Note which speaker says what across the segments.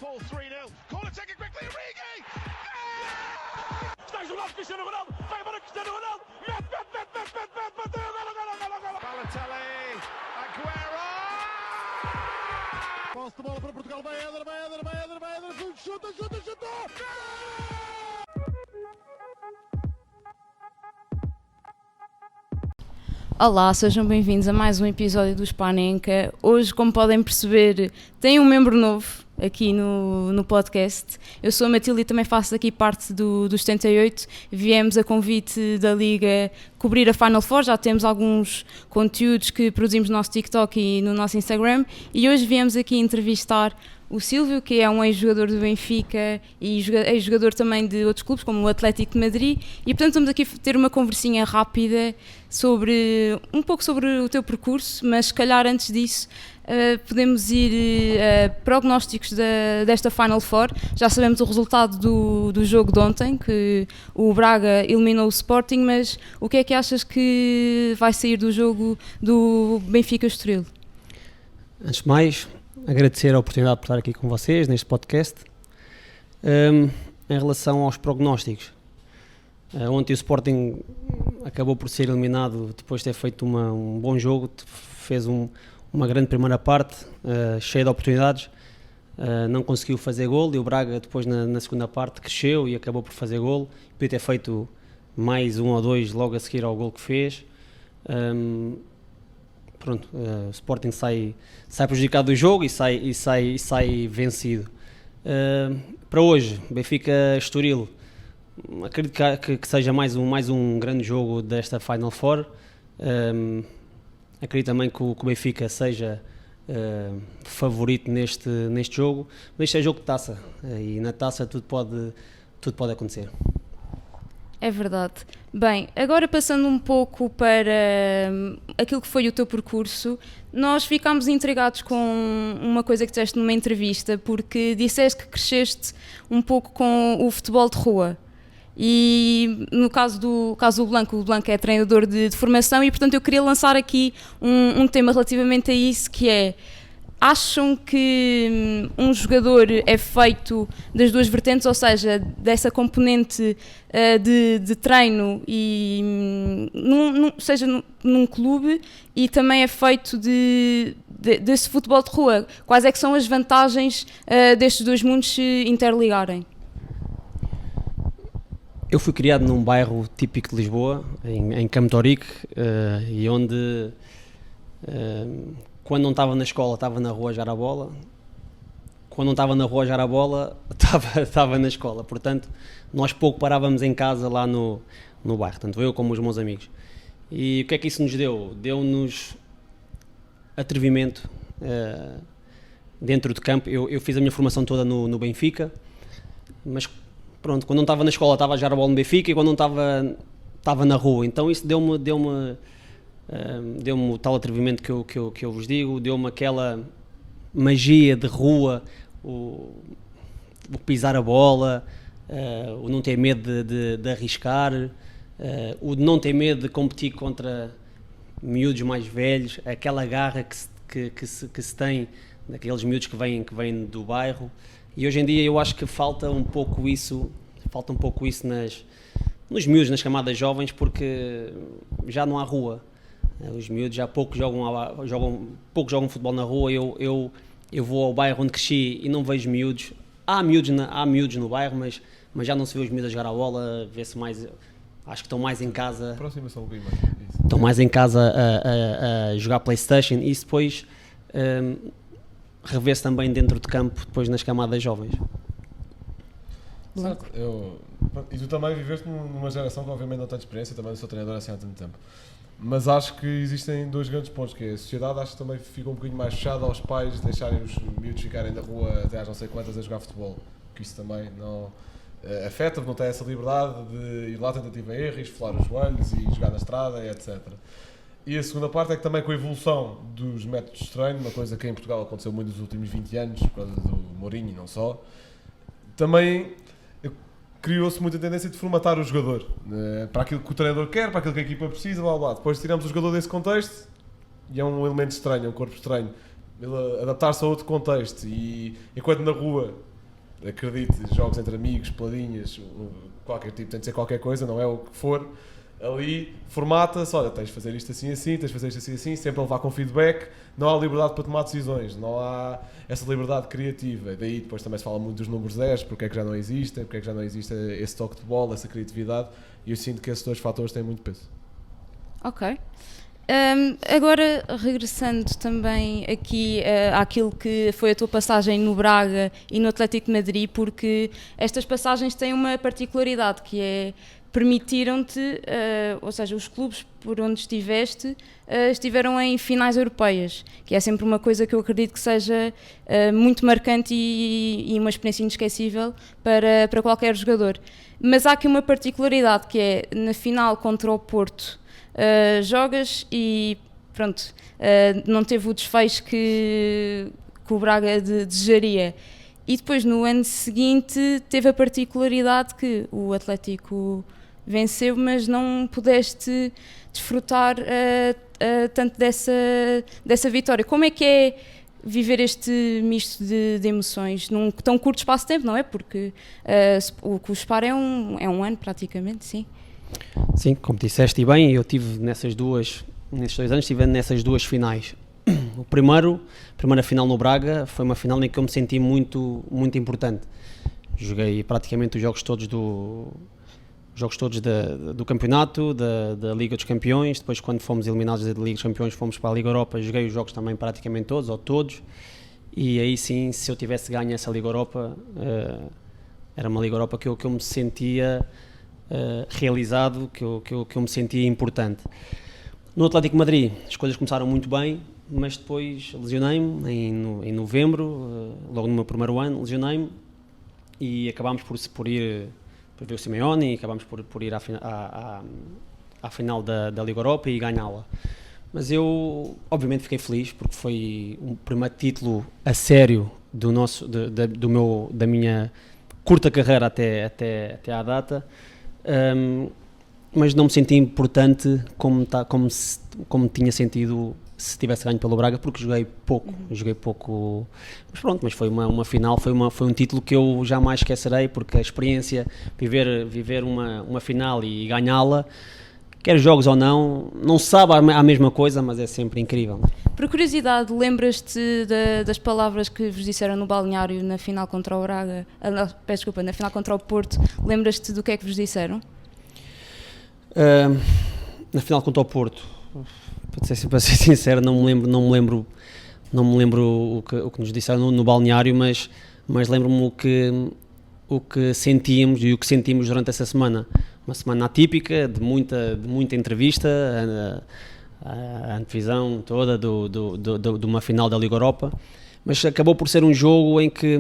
Speaker 1: Liverpool 3-0. Corner taken quickly, Origi!
Speaker 2: Está isolado Cristiano Ronaldo, vai embora Cristiano Ronaldo, mete, bateu, golo.
Speaker 1: Balotelli, Aguero!
Speaker 3: Posse de bola para Portugal, vai Éder, chuta!
Speaker 4: Olá, sejam bem-vindos a mais um episódio do Spanenka. Hoje, como podem perceber, tem um membro novo aqui no podcast. Eu sou a Matilde e também faço aqui parte do 78. Viemos a convite da Liga cobrir a Final Four, já temos alguns conteúdos que produzimos no nosso TikTok e no nosso Instagram, e hoje viemos aqui entrevistar o Silvio, que é um ex-jogador do Benfica e ex-jogador também de outros clubes, como o Atlético de Madrid, e portanto estamos aqui a ter uma conversinha rápida um pouco sobre o teu percurso, mas se calhar antes disso podemos ir a prognósticos desta Final Four. Já sabemos o resultado do jogo de ontem, que o Braga eliminou o Sporting, mas o que é que achas que vai sair do jogo do Benfica-Estoril?
Speaker 5: Antes de mais, agradecer a oportunidade por estar aqui com vocês neste podcast. Em relação aos prognósticos, ontem o Sporting acabou por ser eliminado depois de ter feito um bom jogo, fez uma grande primeira parte, cheia de oportunidades, não conseguiu fazer golo, e o Braga depois na segunda parte cresceu e acabou por fazer golo, podia ter feito mais um ou dois logo a seguir ao golo que fez. O Sporting sai prejudicado do jogo e sai vencido. Para hoje, Benfica-Estoril, acredito que seja mais um grande jogo desta Final Four. Acredito também que o Benfica seja favorito neste jogo, mas isto é jogo de taça, e na taça tudo pode acontecer.
Speaker 4: É verdade. Bem, agora passando um pouco para aquilo que foi o teu percurso, nós ficámos intrigados com uma coisa que disseste numa entrevista, porque disseste que cresceste um pouco com o futebol de rua. E no caso do Blanco, o Blanco é treinador de formação, e portanto eu queria lançar aqui um tema relativamente a isso, que é: acham que um jogador é feito das duas vertentes, ou seja, dessa componente de treino, e seja num clube, e também é feito desse futebol de rua? Quais é que são as vantagens destes dois mundos se interligarem?
Speaker 5: Eu fui criado num bairro típico de Lisboa, em Campo de Ourique, e onde quando não estava na escola estava na rua a jogar a bola, quando não estava na rua a jogar a bola estava na escola. Portanto, nós pouco parávamos em casa lá no bairro, tanto eu como os meus amigos. E o que é que isso nos deu? Deu-nos atrevimento dentro de campo. Eu fiz a minha formação toda no Benfica, mas pronto, quando não estava na escola estava a jogar a bola no Benfica, e quando não estava na rua. Então isso deu-me o tal atrevimento que eu vos digo, deu-me aquela magia de rua, o pisar a bola, o não ter medo de arriscar, o de não ter medo de competir contra miúdos mais velhos, aquela garra que se tem daqueles miúdos que vêm do bairro. E hoje em dia eu acho que falta um pouco isso nos miúdos, nas camadas jovens, porque já não há rua. Os miúdos já pouco jogam futebol na rua. Eu vou ao bairro onde cresci e não vejo miúdos. Há miúdos no bairro, mas já não se vê os miúdos a jogar a bola. Vê-se mais, acho que estão mais em casa.
Speaker 3: Aproxima-se um bocadinho mais.
Speaker 5: Estão mais em casa a jogar PlayStation, e isso depois revê-se também dentro de campo, depois nas camadas jovens.
Speaker 3: Certo. E tu também viveste numa geração que obviamente não tem experiência, também sou treinador assim há tanto tempo. Mas acho que existem dois grandes pontos, que é a sociedade, acho que também fica um bocadinho mais fechada aos pais deixarem os miúdos ficarem na rua até às não sei quantas a jogar futebol, que isso também não afeta, não tem essa liberdade de ir lá tentativa e erro, esfolar os joelhos e jogar na estrada, etc. E a segunda parte é que também com a evolução dos métodos de treino, uma coisa que em Portugal aconteceu muito nos últimos 20 anos, por causa do Mourinho e não só, também criou-se muita tendência de formatar o jogador para aquilo que o treinador quer, para aquilo que a equipa precisa, blá blá. Depois tiramos o jogador desse contexto e é um elemento estranho, é um corpo estranho. Ele adaptar-se a outro contexto, e enquanto na rua acredite, jogos entre amigos, peladinhas, qualquer tipo, tem de ser qualquer coisa, não é o que for. Ali formata-se, olha, tens de fazer isto assim, tens de fazer isto assim, sempre a levar com feedback, não há liberdade para tomar decisões, não há essa liberdade criativa. Daí depois também se fala muito dos números 10, porque é que já não existem, porque é que já não existe esse toque de bola, essa criatividade, e eu sinto que esses dois fatores têm muito peso.
Speaker 4: Ok. Agora, regressando também aqui àquilo que foi a tua passagem no Braga e no Atlético de Madrid, porque estas passagens têm uma particularidade, que é permitiram-te, ou seja, os clubes por onde estiveste, estiveram em finais europeias, que é sempre uma coisa que eu acredito que seja muito marcante e uma experiência inesquecível para qualquer jogador. Mas há aqui uma particularidade, que é na final contra o Porto, jogas e pronto, não teve o desfecho que o Braga desejaria. E depois no ano seguinte teve a particularidade que o Atlético venceu, mas não pudeste desfrutar tanto dessa vitória. Como é que é viver este misto de emoções num tão curto espaço de tempo, não é? Porque o que o separa é um ano praticamente, sim.
Speaker 5: Sim, como disseste e bem, eu tive nesses 2 anos, estive nessas 2 finais. A primeira final no Braga foi uma final em que eu me senti muito, muito importante. Joguei praticamente os jogos todos do campeonato, da Liga dos Campeões. Depois, quando fomos eliminados da Liga dos Campeões, fomos para a Liga Europa, joguei os jogos também praticamente todos, ou todos. E aí sim, se eu tivesse ganho essa Liga Europa, era uma Liga Europa que eu me sentia realizado, que eu me sentia importante. No Atlético de Madrid as coisas começaram muito bem, mas depois lesionei-me em novembro, logo no meu primeiro ano, lesionei-me e acabámos por ir para ver o Simeone e acabámos por ir à final da Liga Europa e ganhá-la. Mas eu obviamente fiquei feliz porque foi o primeiro título a sério da minha curta carreira até à data. Mas não me senti importante como tinha sentido se tivesse ganho pelo Braga, porque joguei pouco, mas pronto, mas foi uma final, foi um título que eu jamais esquecerei, porque a experiência, viver uma final e ganhá-la, quer jogos ou não se sabe a mesma coisa, mas é sempre incrível.
Speaker 4: Por curiosidade, lembras-te das palavras que vos disseram no balneário na final contra o Braga, na final contra o Porto, lembras-te do que é que vos disseram?
Speaker 5: Na final contra o Porto, para ser sincero, não me lembro o que nos disseram no balneário, mas lembro-me o que sentíamos e o que sentimos durante essa semana. Uma semana atípica, de muita entrevista, a antevisão toda de uma final da Liga Europa, mas acabou por ser um jogo em que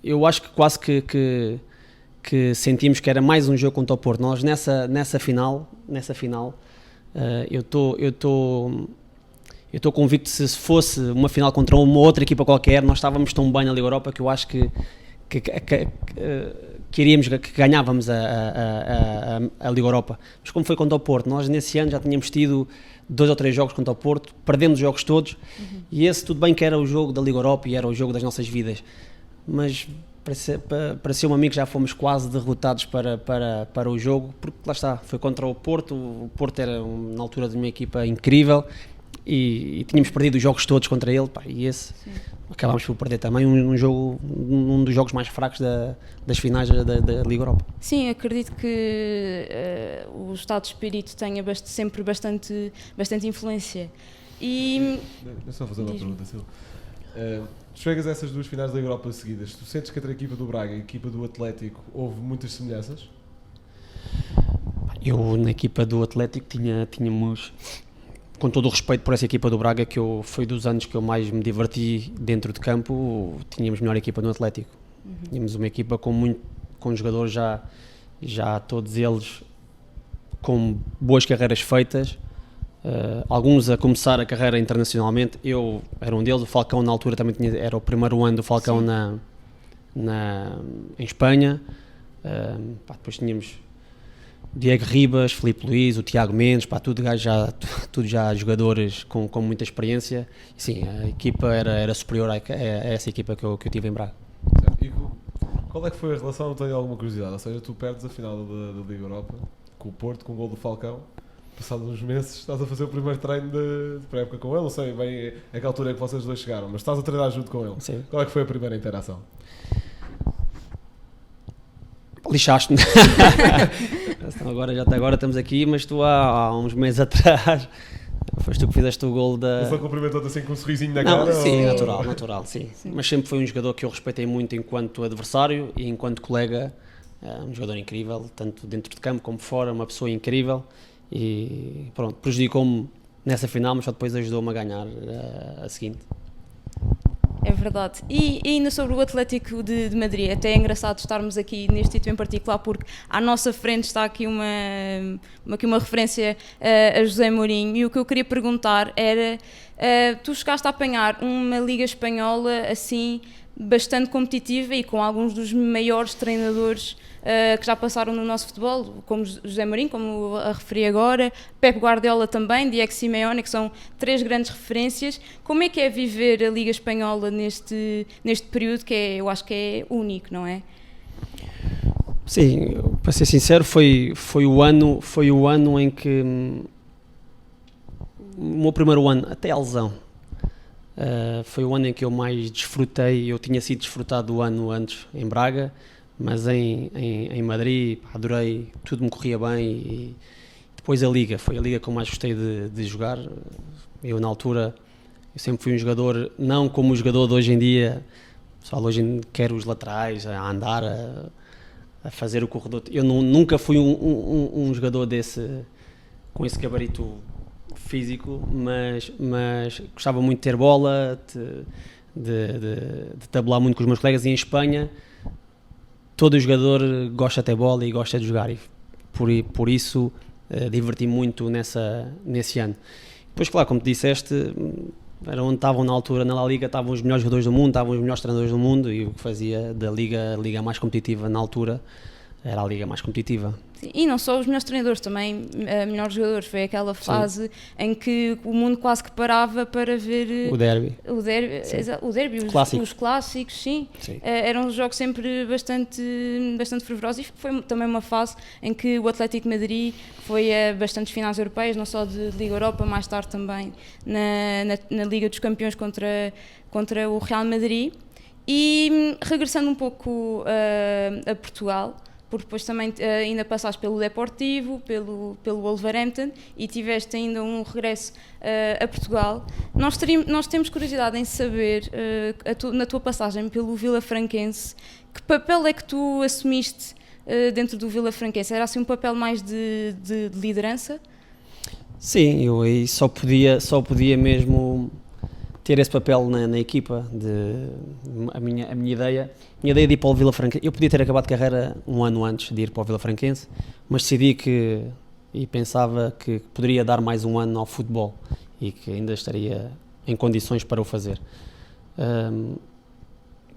Speaker 5: eu acho que quase que sentimos que era mais um jogo contra o Porto. Nós nessa final, eu estou convicto que se fosse uma final contra uma outra equipa qualquer, nós estávamos tão bem na Liga Europa que eu acho que ganhávamos a Liga Europa. Mas como foi contra o Porto, nós nesse ano já tínhamos tido 2 ou 3 jogos contra o Porto, perdemos os jogos todos, e esse tudo bem que era o jogo da Liga Europa e era o jogo das nossas vidas, mas pareceu-me a mim que já fomos quase derrotados para o jogo, porque lá está, foi contra o Porto era na altura de uma equipa incrível e tínhamos perdido os jogos todos contra ele, e esse acabámos por perder também um dos jogos mais fracos das finais da Liga Europa.
Speaker 4: Sim, acredito que o estado de espírito tenha sempre bastante influência. E
Speaker 3: Deixa-me só fazer uma pergunta, Silvio. Tu chegas a essas 2 finais da Liga Europa seguidas, tu sentes que entre a equipa do Braga e a equipa do Atlético houve muitas semelhanças?
Speaker 5: Eu na equipa do Atlético tínhamos, com todo o respeito por essa equipa do Braga, foi dos anos que eu mais me diverti dentro de campo, tínhamos melhor equipa no Atlético. Tínhamos uma equipa com jogadores já todos eles com boas carreiras feitas, alguns a começar a carreira internacionalmente. Eu era um deles. O Falcão na altura também era o primeiro ano do Falcão em Espanha. Depois Diego Ribas, Filipe Luís, o Tiago Mendes, pá, tudo já jogadores com muita experiência. E, sim, a equipa era superior a essa equipa que eu tive em Braga.
Speaker 3: E qual é que foi a relação? Não tenho alguma curiosidade. Ou seja, tu perdes a final da Liga Europa com o Porto, com o gol do Falcão. Passados uns meses, estás a fazer o primeiro treino de pré-época com ele. Não sei bem a que altura é que vocês dois chegaram, mas estás a treinar junto com ele.
Speaker 5: Sim.
Speaker 3: Qual é que foi a primeira interação?
Speaker 5: Lixaste-me. Até agora estamos aqui, mas tu há uns meses atrás foste tu que fizeste o gol da...
Speaker 3: Ele só cumprimentou-te assim com um sorrisinho na
Speaker 5: Não,
Speaker 3: cara?
Speaker 5: sim,
Speaker 3: ou...
Speaker 5: natural, sim. Mas sempre foi um jogador que eu respeitei muito enquanto adversário e enquanto colega. Um jogador incrível, tanto dentro de campo como fora, uma pessoa incrível. E pronto, prejudicou-me nessa final, mas só depois ajudou-me a ganhar a seguinte.
Speaker 4: É verdade. E ainda sobre o Atlético de Madrid, até é engraçado estarmos aqui neste título em particular, porque à nossa frente está aqui uma referência a José Mourinho, e o que eu queria perguntar era, tu chegaste a apanhar uma Liga Espanhola assim bastante competitiva e com alguns dos maiores treinadores que já passaram no nosso futebol, como José Mourinho, como a referi agora, Pep Guardiola também, Diego Simeone, que são 3 grandes referências. Como é que é viver a Liga Espanhola neste período que eu acho que é único, não é?
Speaker 5: Sim, para ser sincero, foi o ano em que o meu primeiro ano, até a lesão, foi o ano em que eu mais desfrutei. Eu tinha sido desfrutado do ano antes em Braga, mas em Madrid adorei, tudo me corria bem. E depois foi a liga que eu mais gostei de jogar. Eu na altura, eu sempre fui um jogador, não como o jogador de hoje em dia, pessoal hoje quer os laterais, a andar, a fazer o corredor. Eu nunca fui um jogador com esse gabarito físico, mas gostava muito de ter bola, de tabular muito com os meus colegas. E em Espanha todo jogador gosta de ter bola e gosta de jogar, e por isso diverti muito nesse ano. Depois, claro, como te disseste, era onde estavam na altura, na La Liga, estavam os melhores jogadores do mundo, estavam os melhores treinadores do mundo, e o que fazia da Liga a liga mais competitiva na altura era a liga mais competitiva.
Speaker 4: Sim, e não só os melhores treinadores, também melhores jogadores. Foi aquela fase em que o mundo quase que parava para ver
Speaker 5: o derby,
Speaker 4: os clássicos, sim. Eram jogos sempre bastante fervorosos, e foi também uma fase em que o Atlético de Madrid foi a bastantes finais europeias, não só de Liga Europa, mais tarde também na Liga dos Campeões contra o Real Madrid. E regressando um pouco a Portugal, porque depois também ainda passaste pelo Deportivo, pelo Wolverhampton, e tiveste ainda um regresso a Portugal. Nós temos curiosidade em saber, na tua passagem pelo Vilafranquense, que papel é que tu assumiste dentro do Vilafranquense? Era assim um papel mais de liderança?
Speaker 5: Sim, eu aí só podia mesmo ter esse papel na equipa. A minha ideia de ir para o Vilafranquense, eu podia ter acabado de carreira um ano antes de ir para o Vilafranquense, mas decidi e pensava que poderia dar mais um ano ao futebol e que ainda estaria em condições para o fazer.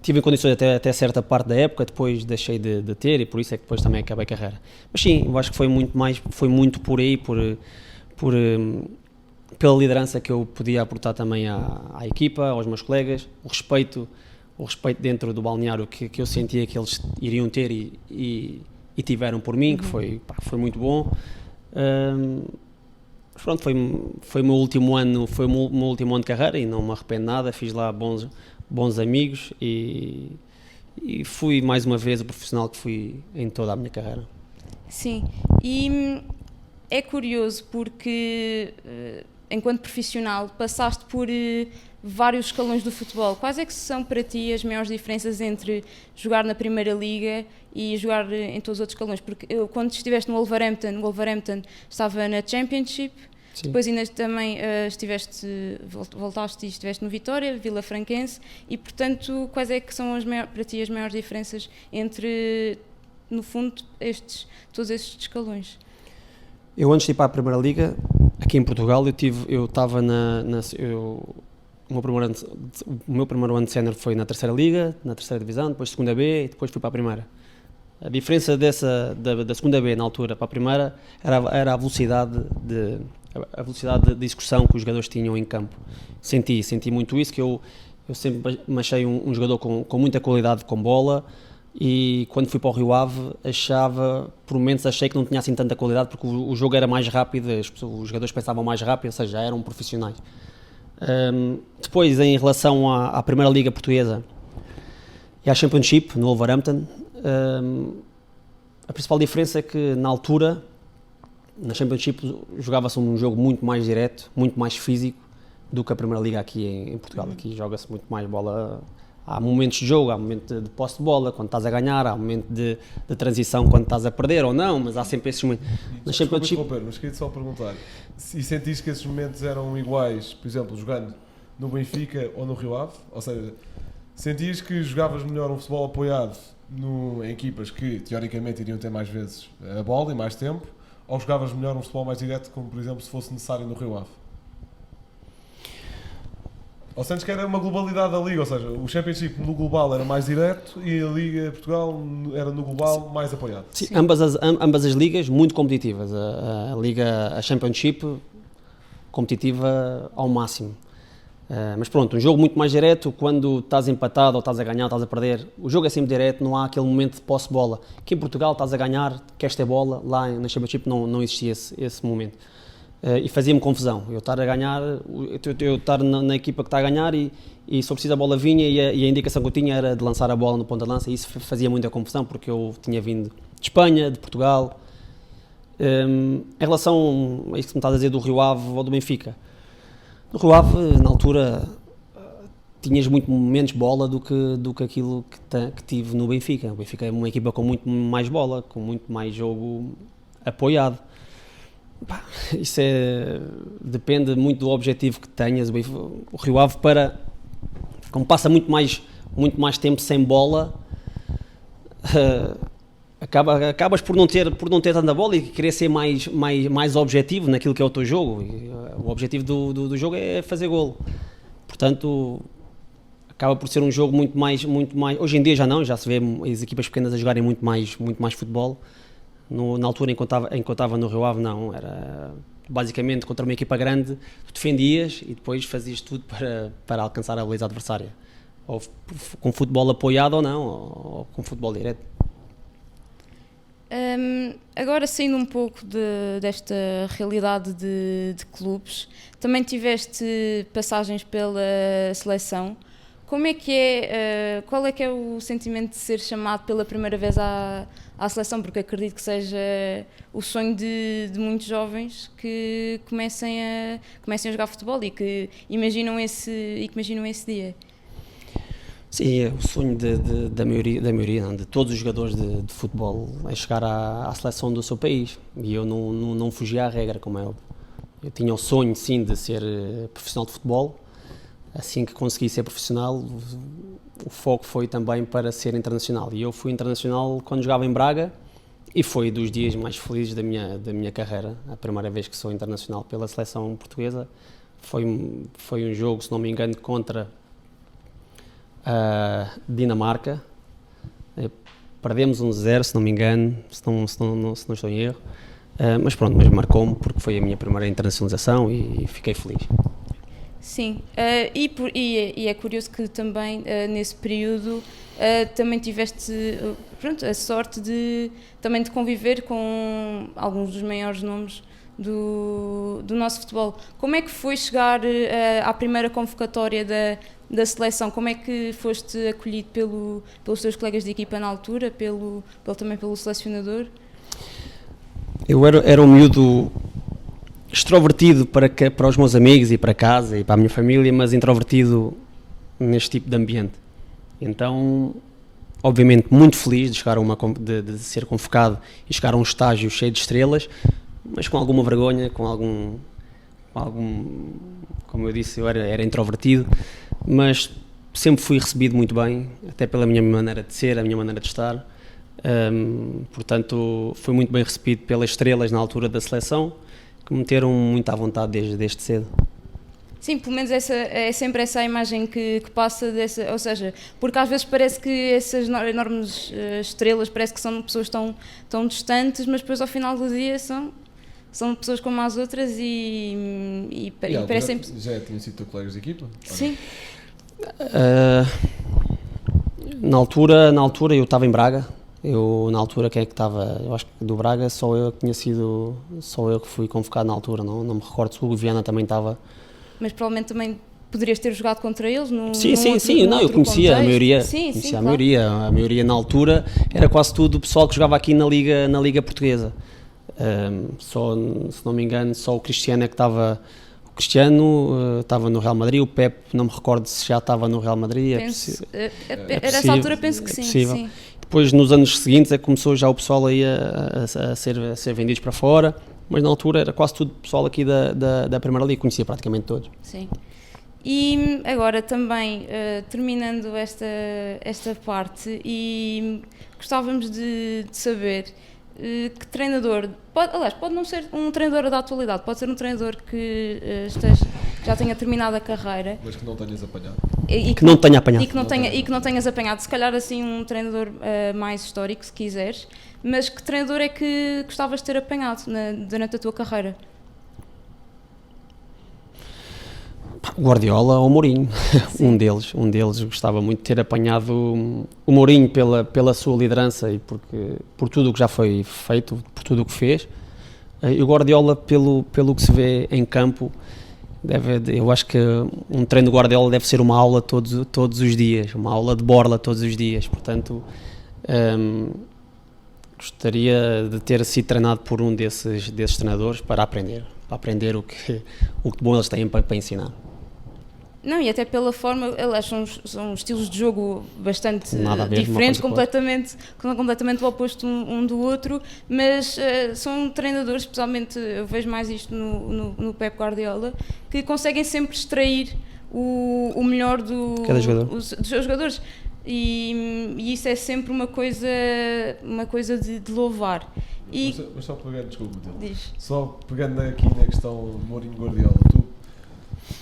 Speaker 5: Tive em condições até certa parte da época, depois deixei de ter, e por isso é que depois também acabei a carreira. Mas sim, eu acho que foi muito por aí, pela liderança que eu podia aportar também à equipa, aos meus colegas, o respeito dentro do balneário que eu sentia que eles iriam ter e tiveram por mim, que foi muito bom. Pronto, foi o meu último ano de carreira e não me arrependo nada. Fiz lá bons amigos e fui mais uma vez o profissional que fui em toda a minha carreira.
Speaker 4: Sim, e é curioso porque enquanto profissional passaste por vários escalões do futebol. Quais é que são para ti as maiores diferenças entre jogar na Primeira Liga e jogar em todos os outros escalões? Porque quando estiveste no Wolverhampton estava na Championship. Sim. Depois ainda também voltaste e estiveste no Vitória, Vilafranquense, e portanto quais é que são para ti as maiores diferenças entre, no fundo, todos estes escalões?
Speaker 5: Eu antes de ir para a Primeira Liga, aqui em Portugal, o meu primeiro ano de sénior foi na Terceira Liga, na Terceira Divisão, depois Segunda B e depois fui para a Primeira. A diferença da segunda B na altura para a primeira era a velocidade de execução que os jogadores tinham em campo. Senti muito isso, que eu sempre me achei um jogador com muita qualidade com bola, e quando fui para o Rio Ave por momentos achei que não tinha assim tanta qualidade, porque o jogo era mais rápido, os jogadores pensavam mais rápido, ou seja, já eram profissionais. Depois, em relação à Primeira Liga Portuguesa e à Championship, no Wolverhampton, a principal diferença é que na altura, na Championship, jogava-se um jogo muito mais direto, muito mais físico do que a Primeira Liga aqui em Portugal. Aqui joga-se muito mais bola. Há momentos de jogo, há momento de posse de bola quando estás a ganhar, há momento de transição quando estás a perder ou não, mas há sempre esses momentos. Na Championship,
Speaker 3: mas queria só perguntar, e sentiste que esses momentos eram iguais, por exemplo, jogando no Benfica ou no Rio Ave? Ou seja, sentias que jogavas melhor um futebol apoiado em equipas que teoricamente iriam ter mais vezes a bola e mais tempo, ou jogavas melhor um futebol mais direto, como por exemplo se fosse necessário no Rio Ave? Ou sentes que era uma globalidade da Liga, ou seja, o Championship no global era mais direto e a Liga Portugal era no global mais apoiado?
Speaker 5: Sim, ambas as ligas muito competitivas. A Championship competitiva ao máximo. Mas pronto, um jogo muito mais direto, quando estás empatado ou estás a ganhar, estás a perder, o jogo é sempre direto, não há aquele momento de posse de bola. Aqui em Portugal estás a ganhar, queres ter bola, lá na Championship não existia esse momento. E fazia-me confusão, eu estar a ganhar, eu estar na equipa que está a ganhar e se for preciso a bola vinha e a indicação que eu tinha era de lançar a bola no ponto de lança, e isso fazia muita confusão porque eu tinha vindo de Espanha, de Portugal. Em relação a isso que me estás a dizer do Rio Ave ou do Benfica, no Rio Ave, na altura, tinhas muito menos bola do que aquilo que tive no Benfica. O Benfica é uma equipa com muito mais bola, com muito mais jogo apoiado. Isso depende muito do objetivo que tenhas. O Rio Ave, como passa muito mais tempo sem bola, acabas por não ter tanta bola e querer ser mais objetivo naquilo que é o teu jogo. O objetivo do jogo é fazer golo. Portanto, acaba por ser um jogo muito mais. Hoje em dia já se vê as equipas pequenas a jogarem muito mais futebol. Na altura em que eu estava no Rio Ave, não, era basicamente contra uma equipa grande, tu defendias e depois fazias tudo para alcançar a baliza adversária, ou com futebol apoiado ou não, ou com futebol direto.
Speaker 4: Agora, saindo um pouco desta realidade de clubes, também tiveste passagens pela seleção. Como é que qual é que é o sentimento de ser chamado pela primeira vez à seleção? Porque acredito que seja o sonho de muitos jovens que comecem a jogar futebol e que imaginam esse dia.
Speaker 5: Sim, é o sonho da maioria, não, de todos os jogadores de futebol, é chegar à seleção do seu país. E eu não fugia à regra, como é óbvio. Eu tinha o sonho, sim, de ser profissional de futebol. Assim que consegui ser profissional, o foco foi também para ser internacional. E eu fui internacional quando jogava em Braga e foi dos dias mais felizes da minha carreira. A primeira vez que sou internacional pela seleção portuguesa foi um jogo, se não me engano, contra a Dinamarca. Perdemos 1-0, se não me engano, se não estou em erro. Mas pronto, mas marcou-me porque foi a minha primeira internacionalização e fiquei feliz.
Speaker 4: Sim, e é curioso que também nesse período também tiveste a sorte de conviver com alguns dos maiores nomes do nosso futebol. Como é que foi chegar à primeira convocatória da seleção? Como é que foste acolhido pelos teus colegas de equipa na altura, também pelo selecionador?
Speaker 5: Eu era um miúdo extrovertido para os meus amigos e para casa e para a minha família, mas introvertido neste tipo de ambiente. Então, obviamente, muito feliz de de ser convocado e chegar a um estágio cheio de estrelas, mas com alguma vergonha, com algum como eu disse, eu era introvertido, mas sempre fui recebido muito bem, até pela minha maneira de ser, a minha maneira de estar. Portanto, fui muito bem recebido pelas estrelas na altura da seleção, que me meteram muito à vontade desde cedo.
Speaker 4: Sim, pelo menos é sempre essa a imagem que passa dessa, ou seja, porque às vezes parece que essas enormes estrelas parece que são pessoas tão distantes, mas depois ao final do dia são pessoas como as outras e parecem...
Speaker 3: Já tinham sido teus colegas de equipa?
Speaker 4: Sim.
Speaker 5: Na altura eu estava em Braga. Na altura quem é que estava? Eu acho que do Braga só eu que fui convocado na altura, não me recordo se o Viana também estava.
Speaker 4: Mas provavelmente também poderias ter jogado contra eles
Speaker 5: Sim, eu conhecia a maioria.
Speaker 4: Claro.
Speaker 5: A maioria na altura era quase tudo o pessoal que jogava aqui na Liga Portuguesa. Só, se não me engano, só o Cristiano é que estava. O Cristiano estava no Real Madrid, o Pep não me recordo se já estava no Real Madrid.
Speaker 4: Nessa altura penso que sim. Sim.
Speaker 5: Depois nos anos seguintes é que começou já o pessoal aí a ser vendidos para fora, mas na altura era quase tudo pessoal aqui da Primeira Liga, conhecia praticamente todos.
Speaker 4: Sim. E agora também, terminando esta parte, e gostávamos de saber que treinador, pode não ser um treinador da atualidade, pode ser um treinador que já tenha terminado a carreira.
Speaker 3: Mas que não tenhas apanhado.
Speaker 4: E
Speaker 5: que não tenha apanhado.
Speaker 4: E que não tenhas apanhado, se calhar assim um treinador mais histórico, se quiseres, mas que treinador é que gostavas de ter apanhado durante a tua carreira?
Speaker 5: Guardiola ou Mourinho, um deles gostava muito de ter apanhado o Mourinho pela sua liderança e por tudo o que já foi feito, por tudo o que fez, e o Guardiola pelo que se vê em campo. Eu acho que um treino do Guardiola deve ser uma aula todos os dias, uma aula de borla todos os dias, portanto gostaria de ter sido treinado por um desses treinadores para aprender o que de bom eles têm para ensinar.
Speaker 4: Não, e até pela forma, aliás, são estilos de jogo bastante
Speaker 5: diferentes,
Speaker 4: completamente o oposto um do outro, mas são treinadores, especialmente eu vejo mais isto no Pep Guardiola, que conseguem sempre extrair o melhor dos seus jogadores. E isso é sempre uma coisa de louvar.
Speaker 3: Mas só pegando, desculpa,
Speaker 4: Só
Speaker 3: pegando aqui na questão Mourinho-Guardiola,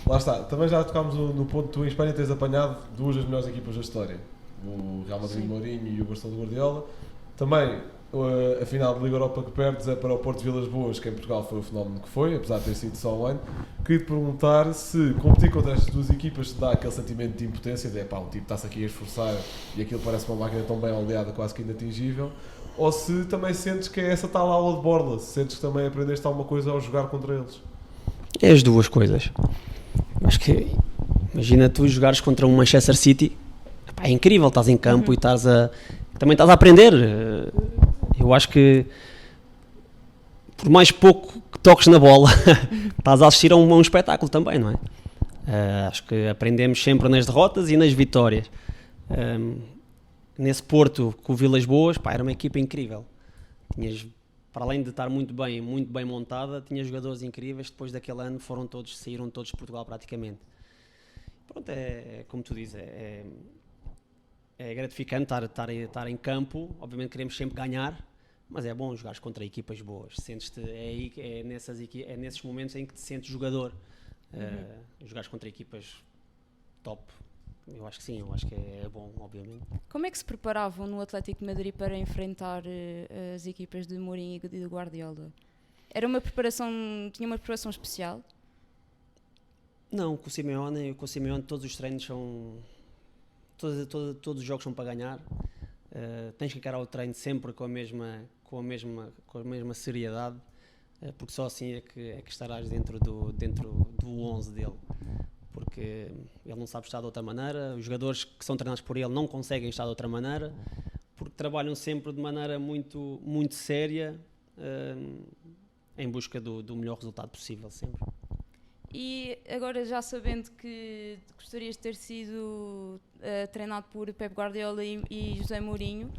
Speaker 3: lá está, também já tocámos no ponto de tu em Espanha teres apanhado duas das melhores equipas da história, o Real Madrid de Mourinho e o Barcelona de Guardiola. Também a final da Liga Europa que perdes é para o Porto de Vilas Boas, que em Portugal foi o fenómeno que foi, apesar de ter sido só um ano. Queria te perguntar se competir contra estas duas equipas te dá aquele sentimento de impotência, de o tipo está-se aqui a esforçar e aquilo parece uma máquina tão bem oleada, quase que inatingível, ou se também sentes que é essa tal aula de borla, se sentes que também aprendeste alguma coisa ao jogar contra eles.
Speaker 5: É as duas coisas. Acho que, imagina tu jogares contra um Manchester City, é incrível, estás em campo e também estás a aprender. Eu acho que por mais pouco que toques na bola, estás a assistir a um espetáculo também, não é? Acho que aprendemos sempre nas derrotas e nas vitórias. Nesse Porto com o Vilas Boas, era uma equipa incrível. Tinhas, para além de estar muito bem montada, tinha jogadores incríveis. Depois daquele ano saíram todos de Portugal praticamente. Pronto, é como tu dizes, é gratificante estar em campo. Obviamente queremos sempre ganhar, mas é bom jogar contra equipas boas. Sentes-te, é nesses momentos em que te sentes jogador. Jogares contra equipas top. Eu acho que sim, eu acho que é bom, obviamente.
Speaker 4: Como é que se preparavam no Atlético de Madrid para enfrentar as equipas de Mourinho e de Guardiola? Tinha uma preparação especial?
Speaker 5: Não, com o Simeone todos os treinos são... Todos os jogos são para ganhar. Tens que encarar o treino sempre com a mesma seriedade, porque só assim é que estarás dentro do 11 dele. Porque ele não sabe estar de outra maneira, os jogadores que são treinados por ele não conseguem estar de outra maneira, porque trabalham sempre de maneira muito, muito séria, em busca do melhor resultado possível, sempre.
Speaker 4: E agora, já sabendo que gostarias de ter sido treinado por Pep Guardiola e José Mourinho,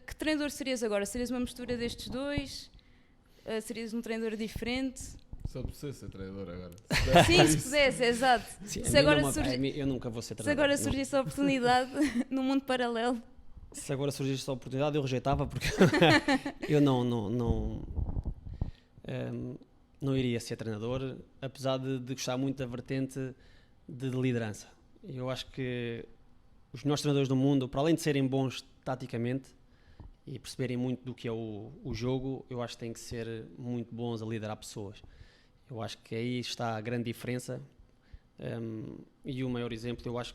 Speaker 4: que treinador serias agora? Serias uma mistura destes dois? Serias um treinador diferente?
Speaker 3: Só precisa ser treinador agora.
Speaker 4: Sim, se pudesse, exato.
Speaker 5: Sim, eu nunca vou ser treinador.
Speaker 4: Se agora surgisse a oportunidade num mundo paralelo.
Speaker 5: Se agora surgisse a oportunidade, eu rejeitava, porque eu não não iria ser treinador, apesar de gostar muito da vertente de liderança. Eu acho que os melhores treinadores do mundo, para além de serem bons taticamente e perceberem muito do que é o jogo, eu acho que têm que ser muito bons a liderar pessoas. Eu acho que aí está a grande diferença. E o maior exemplo eu acho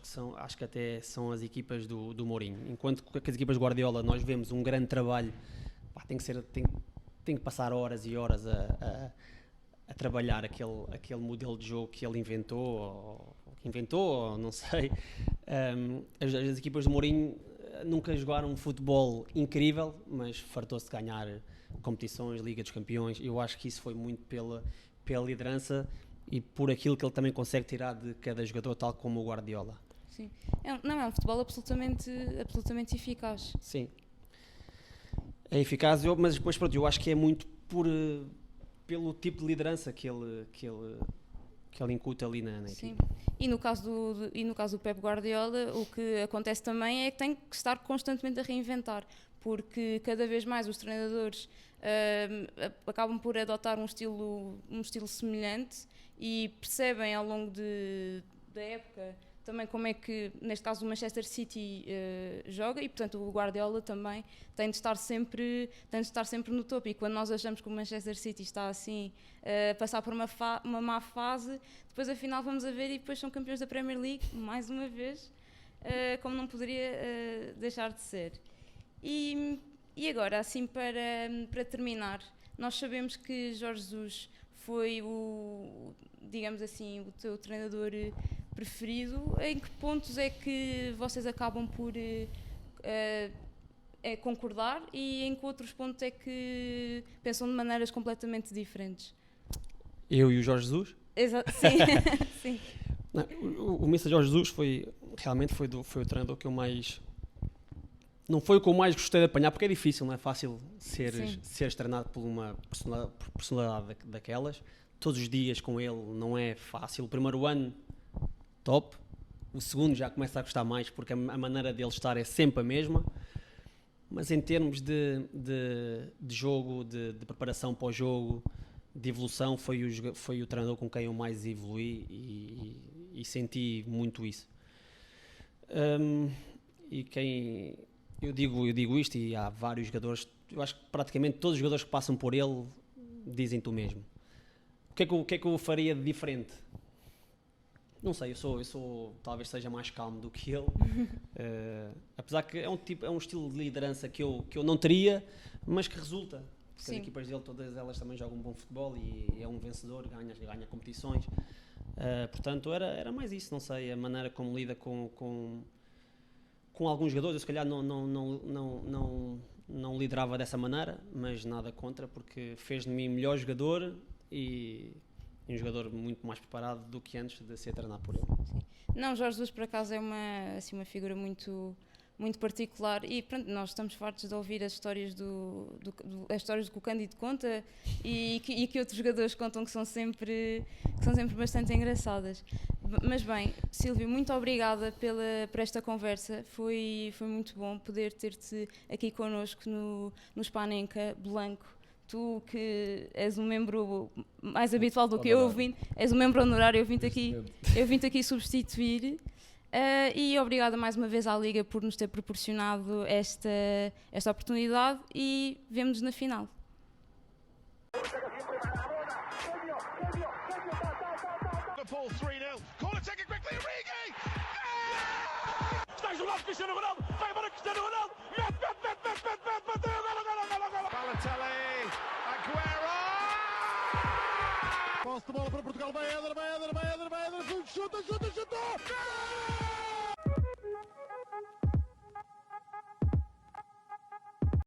Speaker 5: que até são as equipas do Mourinho. Enquanto que as equipas de Guardiola nós vemos um grande trabalho, tem que passar horas e horas a trabalhar aquele modelo de jogo que ele inventou, ou não sei. As equipas de Mourinho nunca jogaram um futebol incrível, mas fartou-se de ganhar competições, Liga dos Campeões. Eu acho que isso foi muito pela liderança e por aquilo que ele também consegue tirar de cada jogador, tal como o Guardiola.
Speaker 4: Sim. É um futebol absolutamente eficaz.
Speaker 5: Sim. É eficaz, mas depois pronto, eu acho que é muito pelo tipo de liderança que ele incuta ali na
Speaker 4: Sim.
Speaker 5: equipa.
Speaker 4: E no caso do Pep Guardiola, o que acontece também é que tem que estar constantemente a reinventar, porque cada vez mais os treinadores acabam por adotar um estilo semelhante e percebem ao longo da época também como é que, neste caso, o Manchester City joga e, portanto, o Guardiola também tem de estar sempre no topo. E quando nós achamos que o Manchester City está assim a passar por uma má fase, depois afinal vamos a ver e depois são campeões da Premier League, mais uma vez, como não poderia deixar de ser. E agora, assim, para terminar, nós sabemos que Jorge Jesus foi digamos assim, o teu treinador preferido. Em que pontos é que vocês acabam por concordar e em que outros pontos é que pensam de maneiras completamente diferentes?
Speaker 5: Eu e o Jorge Jesus?
Speaker 4: Sim. Sim.
Speaker 5: Não, o Mr. Jorge Jesus realmente foi o treinador que eu mais... Não foi o que eu mais gostei de apanhar, porque é difícil, não é fácil seres treinado por uma personalidade daquelas. Todos os dias com ele não é fácil. O primeiro ano, top. O segundo já começa a gostar mais, porque a maneira dele estar é sempre a mesma. Mas em termos de jogo, de preparação para o jogo, de evolução, foi o treinador com quem eu mais evolui e senti muito isso. Eu digo isto e há vários jogadores, eu acho que praticamente todos os jogadores que passam por ele dizem-te o mesmo. O que é que eu faria de diferente? Não sei, eu sou talvez seja mais calmo do que ele, apesar que é um estilo de liderança que eu não teria, mas que resulta. Porque as equipas dele, todas elas também jogam um bom futebol e é um vencedor, ganha competições. Portanto, era mais isso, não sei, a maneira como lida com alguns jogadores. Eu se calhar não liderava dessa maneira, mas nada contra, porque fez de mim melhor jogador e um jogador muito mais preparado do que antes de ser treinado por ele.
Speaker 4: Sim. Não, Jorge Jesus por acaso é uma figura muito, muito particular e pronto, nós estamos fartos de ouvir as histórias as histórias que o Cândido conta e que outros jogadores contam que são sempre bastante engraçadas. Mas bem, Silvio, muito obrigada por esta conversa, foi muito bom poder ter-te aqui connosco no Spanenka Blanco. Tu que és um membro mais habitual do que eu, és um membro honorário, eu vim-te aqui substituir. E obrigada mais uma vez à Liga por nos ter proporcionado esta oportunidade e vemo-nos na final.
Speaker 1: Liverpool 3-0. Corner taken quickly, Origi!
Speaker 2: Está isolado Cristiano Ronaldo, vai embora Cristiano Ronaldo, mete, gol.
Speaker 1: Balotelli, Aguero!
Speaker 2: Posse de bola para Portugal, vai Éder, chuta!